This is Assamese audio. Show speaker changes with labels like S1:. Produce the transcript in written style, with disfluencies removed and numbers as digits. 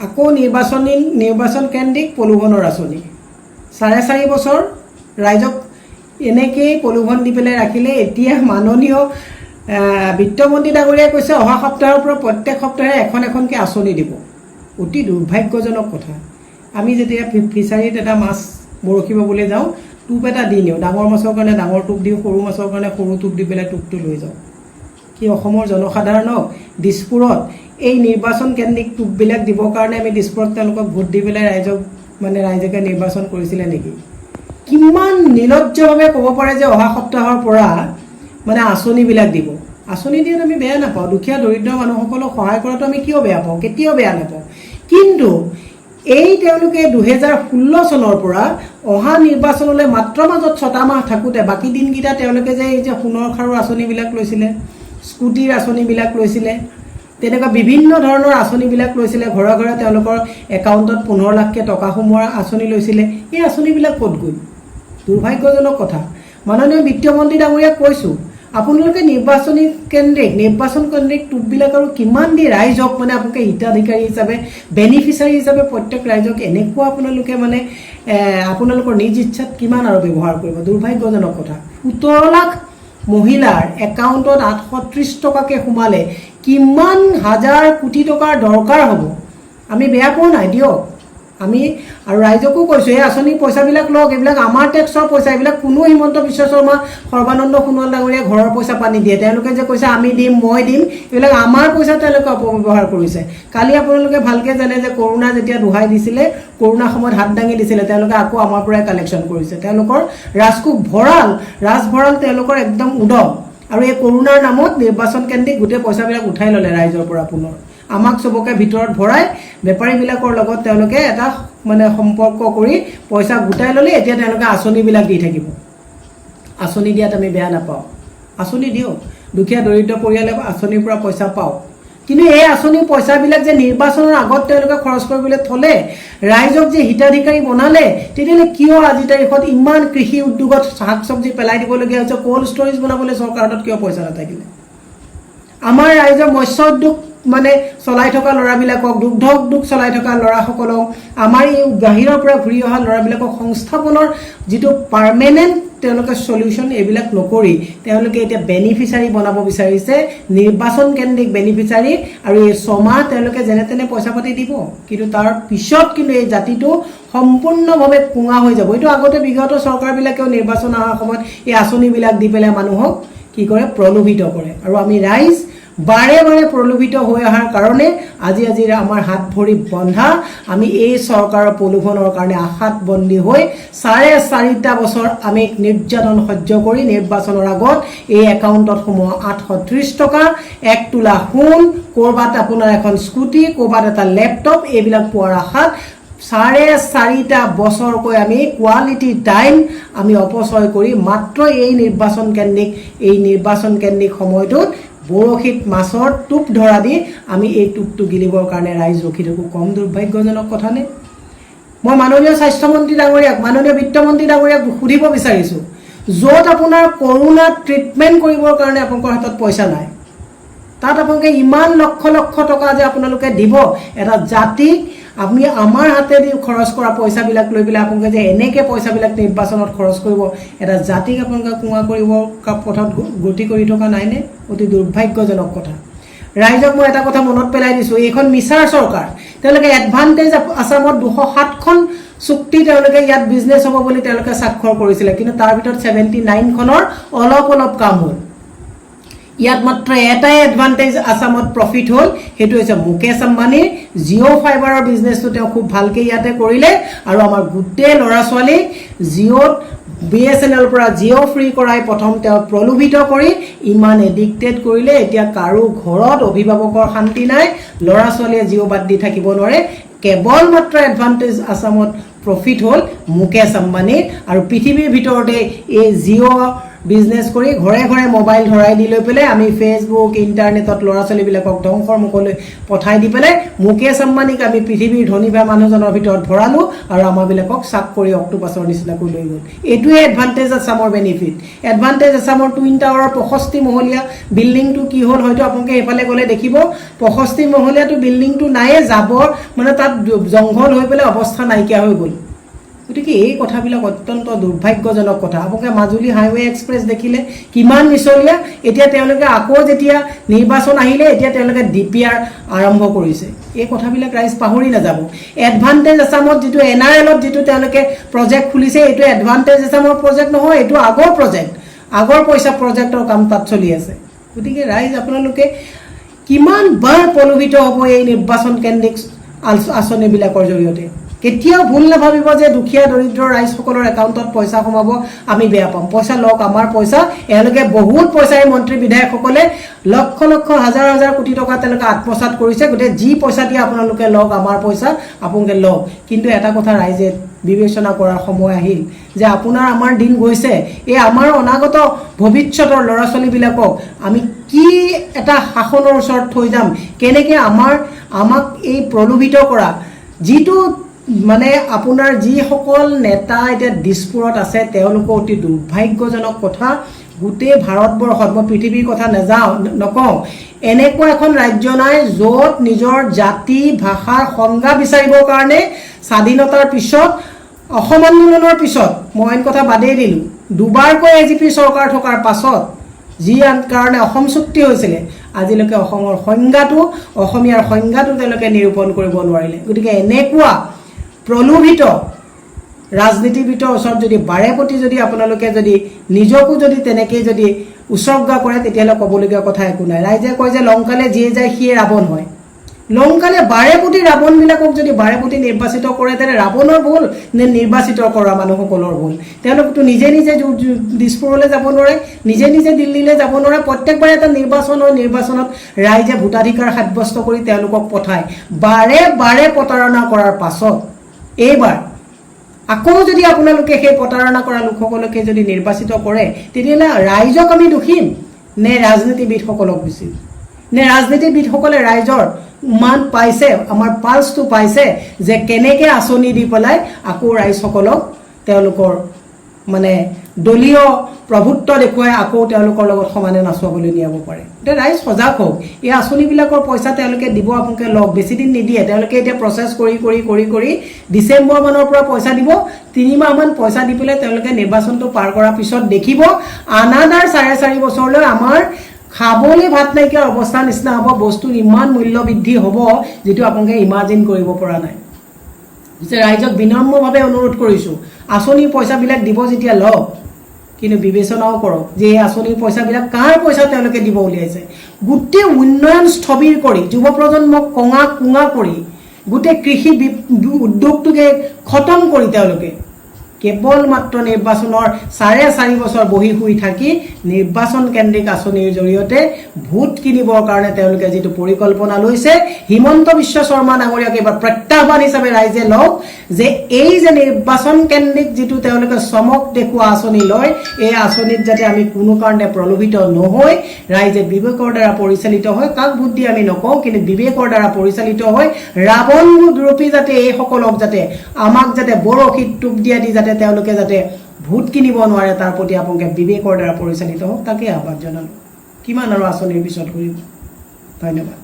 S1: আকৌ নিৰ্বাচন কেন্দ্ৰিক প্ৰলোভনৰ আঁচনি 4.5 বছৰ ৰাইজক এনেকেই প্ৰলোভন দি পেলাই ৰাখিলে। এতিয়া মাননীয় বিত্তমন্ত্ৰী ডাঙৰীয়াই কৈছে অহা সপ্তাহৰ পৰা প্ৰত্যেক সপ্তাহে এখনকৈ আঁচনি দিব। অতি দুৰ্ভাগ্যজনক কথা। আমি যেতিয়া ফিচাৰীত এটা মাছ বৰশী বাবলৈ যাওঁ, টোপ এটা দি নিওঁ, ডাঙৰ মাছৰ কাৰণে ডাঙৰ টোপ দিওঁ, সৰু মাছৰ কাৰণে সৰু টোপ দি পেলাই টোপটো লৈ যাওঁ। কি অসমৰ জনসাধাৰণক দিছপুৰত এই নিৰ্বাচন কেন্দ্ৰিক টোপবিলাক দিবৰ কাৰণে আমি দিছপুৰত তেওঁলোকক ভোট দি পেলাই ৰাইজকে নিৰ্বাচন কৰিছিলে নেকি? কিমান নিৰ্লজ্জভাৱে ক'ব পাৰে যে অহা সপ্তাহৰ পৰা আঁচনিবিলাক দিব। আঁচনি দিয়াত আমি বেয়া নাপাওঁ, দুখীয়া দৰিদ্ৰ মানুহসকলক সহায় কৰাটো আমি কিয় বেয়া পাওঁ? কেতিয়াও বেয়া নাপাওঁ। কিন্তু এই তেওঁলোকে 2016 চনৰ পৰা অহা নিৰ্বাচনলৈ মাত্ৰ মাজত 6টা মাহ থাকোঁতে বাকী দিনকেইটা তেওঁলোকে যে এই যে সোণৰ খাৰু আঁচনিবিলাক লৈছিলে, স্কুটিৰ আঁচনিবিলাক লৈছিলে, তেনেকুৱা বিভিন্ন ধৰণৰ আঁচনিবিলাক লৈছিলে, ঘৰে ঘৰে তেওঁলোকৰ একাউণ্টত 15 লাখকৈ টকা সোমোৱাৰ আঁচনি লৈছিলে। এই আঁচনিবিলাক ক'ত গ'ল? দুৰ্ভাগ্যজনক কথা। মাননীয় বিত্তমন্ত্ৰী ডাঙৰীয়াক কৈছোঁ, আপোনালোকে নিৰ্বাচন কেন্দ্ৰিক টোপবিলাক আৰু কিমান দি ৰাইজক আপোনালোকে হিতাধিকাৰী হিচাপে বেনিফিচাৰী হিচাপে প্ৰত্যেক ৰাইজক এনেকুৱা আপোনালোকে আপোনালোকৰ নিজ ইচ্ছাত কিমান আৰু ব্যৱহাৰ কৰিব? দুৰ্ভাগ্যজনক কথা। 17 লাখ মহিলাৰ একাউণ্টত 830 টকাকৈ সোমালে কিমান হাজাৰ কোটি টকাৰ দৰকাৰ হ'ব? আমি বেয়া পোৱা নাই, দিয়ক। আমি আৰু ৰাইজকো কৈছোঁ এই আঁচনিৰ পইচাবিলাক লওক, এইবিলাক আমাৰ টেক্সৰ পইচা। এইবিলাক কোনো হিমন্ত বিশ্ব শৰ্মা, সৰ্বানন্দ সোণোৱাল ডাঙৰীয়াই ঘৰৰ পইচা পানী দিয়ে। তেওঁলোকে যে কৈছে আমি দিম, মই দিম, এইবিলাক আমাৰ পইচা তেওঁলোকে অপব্যৱহাৰ কৰিছে। কালি আপোনালোকে ভালকৈ জানে যে কৰোণা যেতিয়া দোহাই দিছিলে, কৰোণা সময়ত হাত দাঙি দিছিলে, তেওঁলোকে আকৌ আমাৰ পৰাই কালেকশ্যন কৰিছে। তেওঁলোকৰ ৰাজকোষ ৰাজভঁৰাল তেওঁলোকৰ একদম উদম। আৰু এই কৰোণাৰ নামত নিৰ্বাচন কেন্দ্ৰিক গোটেই পইচাবিলাক উঠাই ল'লে ৰাইজৰ পৰা পুনৰ। আমাক চবকে ভিতৰত ভৰাই বেপাৰীবিলাকৰ লগত তেওঁলোকে এটা সম্পৰ্ক কৰি পইচা গোটাই ল'লে। এতিয়া তেওঁলোকে আঁচনিবিলাক দি থাকিব। আঁচনি দিয়াত আমি বেয়া নাপাওঁ, আঁচনি দিওঁ, দুখীয়া দৰিদ্ৰ পৰিয়ালে আঁচনিৰ পৰা পইচা পাওঁ। কিন্তু এই আঁচনিৰ পইচাবিলাক যে নিৰ্বাচনৰ আগত তেওঁলোকে খৰচ কৰিবলৈ থ'লে, ৰাইজক যে হিতাধিকাৰী বনালে, তেতিয়াহ'লে কিয় আজি তাৰিখত ইমান কৃষি উদ্যোগত শাক চব্জি পেলাই দিবলগীয়া হৈছে? ক'ল্ড ষ্ট'ৰেজ বনাবলৈ চৰকাৰৰ হাতত কিয় পইচা নাথাকিলে? আমাৰ ৰাইজৰ মৎস্য উদ্যোগ চলাই থকা ল'ৰাবিলাকক, দুগ্ধ উদ্যোগ চলাই থকা ল'ৰাসকলক, আমাৰ এই বাহিৰৰ পৰা ঘূৰি অহা ল'ৰাবিলাকক সংস্থাপনৰ যিটো পাৰ্মানেণ্ট তেওঁলোকে সলিউশ্যন এইবিলাক নকৰি তেওঁলোকে এতিয়া বেনিফিচাৰী বনাব বিচাৰিছে, নিৰ্বাচন কেন্দ্ৰিক বেনিফিচাৰী। আৰু এই 6 মাহ তেওঁলোকে যেনে তেনে পইচা পাতি দিব, কিন্তু তাৰ পিছত কিন্তু এই জাতিটো সম্পূৰ্ণভাৱে কুঙা হৈ যাব। এইটো আগতে বিগত চৰকাৰবিলাকেও নিৰ্বাচন অহাৰ সময়ত এই আঁচনিবিলাক দি পেলাই মানুহক কি কৰে? প্ৰলোভিত কৰে। আৰু আমি ৰাইজ বাৰে বাৰে প্ৰলোভিত হৈ অহাৰ কাৰণে আজি আমাৰ হাত ভৰি বন্ধা। আমি এই চৰকাৰৰ প্ৰলোভনৰ কাৰণে আশাত বন্দী হৈ 4.5 বছৰ আমি নিৰ্যাতন সহ্য কৰি নিৰ্বাচনৰ আগত এই একাউণ্টত সোমোৱা 830 টকা, 1 তোলা সোণ, ক'ৰবাত আপোনাৰ এখন স্কুটি, ক'ৰবাত এটা লেপটপ, এইবিলাক পোৱাৰ আশাত 4.5 বছৰকৈ আমি কোৱালিটি টাইম আমি অপচয় কৰি মাত্ৰ এই নিৰ্বাচন কেন্দ্ৰিক সময়টোত বৰশীত মাছৰ টোপ ধৰা দি আমি এই টোপটো গিলিবৰ কাৰণে ৰাইজ ৰখি থাকোঁ। কম দুৰ্ভাগ্যজনক কথানে? মই মাননীয় স্বাস্থ্যমন্ত্ৰী ডাঙৰীয়াক, মাননীয় বিত্তমন্ত্ৰী ডাঙৰীয়াক সুধিব বিচাৰিছোঁ, য'ত আপোনাৰ কৰোণা ট্ৰিটমেণ্ট কৰিবৰ কাৰণে আপোনালোকৰ হাতত পইচা নাই, তাত আপোনালোকে ইমান লক্ষ লক্ষ টকা যে আপোনালোকে দিব এটা জাতিক, আমি আমাৰ হাতেদি খৰচ কৰা পইচাবিলাক লৈ পেলাই আপোনালোকে যে এনেকৈ পইচাবিলাক নিৰ্বাচনত খৰচ কৰিব, এটা জাতিক আপোনালোকে কুঙা কৰিবৰ পথত গতি কৰি থকা নাইনে? অতি দুৰ্ভাগ্যজনক কথা। ৰাইজক মই এটা কথা মনত পেলাই দিছোঁ, এইখন মিছাৰ চৰকাৰ। তেওঁলোকে এডভান্টেজ আছামত 207খন চুক্তি তেওঁলোকে ইয়াত বিজনেছ হ'ব বুলি তেওঁলোকে স্বাক্ষৰ কৰিছিলে, কিন্তু তাৰ ভিতৰত 79খনৰ অলপ কাম হ'ল। ইয়াত মাত্ৰ এটাই এডভান্টেজ আছামত প্ৰফিট হ'ল, সেইটো হৈছে মুকেশ আম্বানীৰ জিঅ' ফাইবাৰৰ বিজনেছটো তেওঁ খুব ভালকৈ ইয়াতে কৰিলে। আৰু আমাৰ গোটেই ল'ৰা ছোৱালীক জিঅ'ত BSNL পৰা জিঅ' ফ্ৰী কৰাই প্ৰথম তেওঁ প্ৰলোভিত কৰি ইমান এডিক্টেড কৰিলে। এতিয়া কাৰো ঘৰত অভিভাৱকৰ শান্তি নাই, ল'ৰা ছোৱালীয়ে জিঅ' বাদ দি থাকিব নোৱাৰে। কেৱল মাত্ৰ এডভান্টেজ আছামত প্ৰফিট হ'ল মুকেশ আম্বানীৰ। আৰু পৃথিৱীৰ ভিতৰতে এই জিঅ' বিজনেছ কৰি ঘৰে ঘৰে মোবাইল ধৰাই দি লৈ পেলাই আমি ফেচবুক ইণ্টাৰনেটত ল'ৰা ছোৱালীবিলাকক ধ্বংসৰ মুখলৈ পঠাই দি পেলাই মুকেশ আম্বানীক আমি পৃথিৱীৰ ধনী মানুহজনৰ ভিতৰত ভৰালোঁ আৰু আমাৰবিলাকক চাক কৰি অক্টোপাছৰ নিচিনাকৈ লৈ গ'ল। এইটোৱে এডভান্টেজ আছামৰ বেনিফিট। এডভান্টেজ আছামৰ টুইন টাৱাৰৰ 65 মহলীয়া বিল্ডিংটো কি হ'ল হয়তো আপোনালোকে এইফালে গ'লে দেখিব 65 মহলীয়াটো বিল্ডিংটো নায়ে যাবৰ মানে তাত জংঘল হৈ পেলাই অৱস্থা নাইকিয়া হৈ গ'ল। গতিকে এই কথাবিলাক অত্যন্ত দুৰ্ভাগ্যজনক কথা। আপোনালোকে মাজুলী হাইৱে এক্সপ্ৰেছ দেখিলে কিমান মিছলীয়া। এতিয়া তেওঁলোকে আকৌ যেতিয়া নিৰ্বাচন আহিলে এতিয়া তেওঁলোকে DPR আৰম্ভ কৰিছে। এই কথাবিলাক ৰাইজ পাহৰি নাযাব। এডভান্টেজ আছামত যিটো NRLত যিটো তেওঁলোকে প্ৰজেক্ট খুলিছে এইটো এডভান্টেজ আছামৰ প্ৰজেক্ট নহয়, এইটো আগৰ প্ৰজেক্ট, আগৰ পইচা প্ৰজেক্টৰ কাম তাত চলি আছে। গতিকে ৰাইজ আপোনালোকে কিমান বাৰ প্ৰলোভিত হ'ব এই নিৰ্বাচন কেন্দ্ৰিক আঁচনিবিলাকৰ জৰিয়তে। কেতিয়াও ভুল নাভাবিব যে দুখীয়া দৰিদ্ৰ ৰাইজসকলৰ একাউণ্টত পইচা সোমাব আমি বেয়া পাম। পইচা লওক, আমাৰ পইচা। এওঁলোকে বহুত পইচাই মন্ত্ৰী বিধায়কসকলে লক্ষ লক্ষ হাজাৰ হাজাৰ কোটি টকা তেওঁলোকে আত্মসাৎ কৰিছে। গতিকে যি পইচা দিয়ে আপোনালোকে লওক, আমাৰ পইচা আপোনালোকে লওক। কিন্তু এটা কথা ৰাইজে বিবেচনা কৰাৰ সময় আহিল যে আপোনাৰ আমাৰ দিন গৈছে। এই আমাৰ অনাগত ভৱিষ্যতৰ ল'ৰা ছোৱালীবিলাকক আমি কি এটা শাসনৰ ওচৰত থৈ যাম, কেনেকৈ আমাক এই প্ৰলোভিত কৰা যিটো মানে আপোনাৰ যিসকল নেতা এতিয়া দিছপুৰত আছে তেওঁলোকৰ অতি দুৰ্ভাগ্যজনক কথা। গোটেই ভাৰতবৰ্ষত, মই পৃথিৱীৰ কথা নকওঁ, এনেকুৱা এখন ৰাজ্য নাই য'ত নিজৰ জাতি ভাষাৰ সংজ্ঞা বিচাৰিবৰ কাৰণে স্বাধীনতাৰ পিছত অসম আন্দোলনৰ পিছত মই আইন কথা বাদেই দিলোঁ, দুবাৰকৈ AGP চৰকাৰ থকাৰ পাছত যি কাৰণে অসম চুক্তি হৈছিলে আজিলৈকে অসমৰ সংজ্ঞাটো, অসমীয়াৰ সংজ্ঞাটো তেওঁলোকে নিৰূপণ কৰিব নোৱাৰিলে। গতিকে এনেকুৱা প্ৰলোভিত ৰাজনীতিবিদৰ ওচৰত যদি বাৰে প্ৰতি যদি আপোনালোকে যদি নিজকো যদি তেনেকৈ যদি উচৰ্গা কৰে তেতিয়াহ'লে ক'বলগীয়া কথা একো নাই। ৰাইজে কয় যে লংকালে যিয়ে যায় সিয়ে ৰাৱণ হয়। লংকালে বাৰে প্ৰতি ৰাৱণবিলাকক যদি বাৰে প্ৰতি নিৰ্বাচিত কৰে তেনে ৰাৱণৰ ভুল নে নিৰ্বাচিত কৰা মানুহসকলৰ ভুল? তেওঁলোকতো নিজে নিজে দিছপুৰলৈ যাব নোৱাৰে, নিজে নিজে দিল্লীলৈ যাব নোৱাৰে। প্ৰত্যেকবাৰে এটা নিৰ্বাচন হয়, নিৰ্বাচনত ৰাইজে ভোটাধিকাৰ সাব্যস্ত কৰি তেওঁলোকক পঠায়। বাৰে বাৰে প্ৰতাৰণা কৰাৰ পাছত এইবাৰ আকৌ যদি আপোনালোকে সেই প্ৰতাৰণা কৰা লোকসকলকে যদি নিৰ্বাচিত কৰে তেতিয়াহ'লে ৰাইজক আমি দোষিম নে ৰাজনীতিবিদসকলক দোষিম? নে ৰাজনীতিবিদসকলে ৰাইজৰ মান পাইছে, আমাৰ পালছটো পাইছে যে কেনেকৈ আঁচনি দি পেলাই আকৌ ৰাইজসকলক তেওঁলোকৰ মানে দলীয় প্ৰভুত্ব দেখুৱাই আকৌ তেওঁলোকৰ লগত সমানে নাচুৱাবলৈ নিয়াব পাৰে? এতিয়া ৰাইজ সজাগ হওক। এই আঁচনিবিলাকৰ পইচা তেওঁলোকে দিব, আপোনালোকে লওক। বেছিদিন নিদিয়ে, তেওঁলোকে এতিয়া প্ৰচেছ কৰি কৰি কৰি কৰি ডিচেম্বৰ মানৰ পৰা পইচা দিব। 3 মাহমান পইচা দি পেলাই তেওঁলোকে নিৰ্বাচনটো পাৰ কৰাৰ পিছত দেখিব আনাদাৰ 4.5 বছৰলৈ আমাৰ খাবলৈ ভাত নাইকিয়া অৱস্থা নিচিনা হ'ব। বস্তুৰ ইমান মূল্য বৃদ্ধি হ'ব যিটো আপোনালোকে ইমাজিন কৰিব পৰা নাই। যে ৰাইজক বিনম্ৰভাৱে অনুৰোধ কৰিছোঁ, আঁচনিৰ পইচাবিলাক দিব যেতিয়া লওক, কিন্তু বিবেচনাও কৰক যে এই আঁচনিৰ পইচাবিলাক কাৰ পইচা তেওঁলোকে দিব উলিয়াইছে। গোটেই উন্নয়ন স্থবিৰ কৰি, যুৱ প্ৰজন্মক কুঙা কৰি, গোটেই কৃষি উদ্যোগটোকে খতম কৰি তেওঁলোকে কেৱল মাত্ৰ নিৰ্বাচনৰ 4.5 বছৰ বহি শুই থাকি নিৰ্বাচন কেন্দ্ৰিক আঁচনিৰ জৰিয়তে ভোট কিনিবৰ কাৰণে তেওঁলোকে যিটো পৰিকল্পনা লৈছে, হিমন্ত বিশ্ব শৰ্মা ডাঙৰীয়াক এবাৰ প্ৰত্যাহ্বান হিচাপে ৰাইজে লওক যে এই যে নিৰ্বাচন কেন্দ্ৰিক যিটো তেওঁলোকে চমক দেখুওৱা আঁচনি লয়, এই আঁচনিত যাতে আমি কোনো কাৰণে প্ৰলোভিত নহৈ ৰাইজে বিবেকৰ দ্বাৰা পৰিচালিত হয়। কাক ভোট দিয়ে আমি নকওঁ, কিন্তু বিবেকৰ দ্বাৰা পৰিচালিত হয় ৰাৱণ ৰূপী যাতে এইসকলক যাতে আমাক যাতে বৰশীত টোপ দিয়া দি যাতে তেওঁলোকে যাতে ভোট কিনিব নোৱাৰে, তাৰ প্ৰতি আপোনালোকে বিবেকৰ দ্বাৰা পৰিচালিত হওক, তাকে আহ্বান জনালোঁ। কিমান আৰু আঁচনিৰ পিছত কৰিব। ধন্যবাদ।